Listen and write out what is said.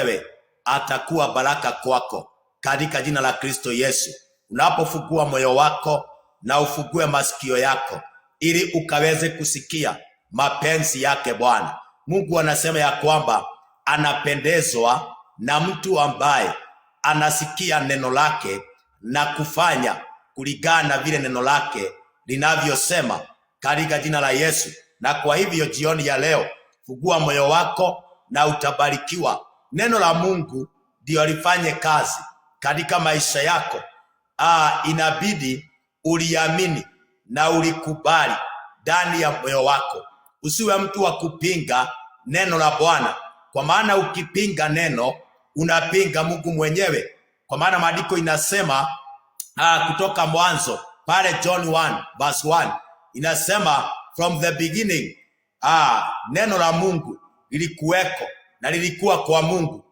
wewe atakuwa baraka kwako katika jina la Kristo Yesu. Unapofungua moyo wako na ufungue masikio yako ili ukaweze kusikia mapenzi yake Bwana. Mungu anasema ya kwamba anapendezwa na mtu ambaye anasikia neno lake na kufanya kulingana na vile neno lake linavyosema katika jina la Yesu. Na kwa hivyo jioni ya leo, fungua moyo wako na utabarikiwa. Neno la Mungu ndio lifanye kazi katika maisha yako. Inabidi uliamini na ulikubali ndani ya moyo wako. Usiwe mtu wa kupinga neno la Bwana, kwa maana ukipinga neno unapinga Mungu mwenyewe. Kwa maana maandiko inasema kutoka mwanzo pale John 1:1 inasema from the beginning neno la Mungu lilikuweko na lilikuwa kwa Mungu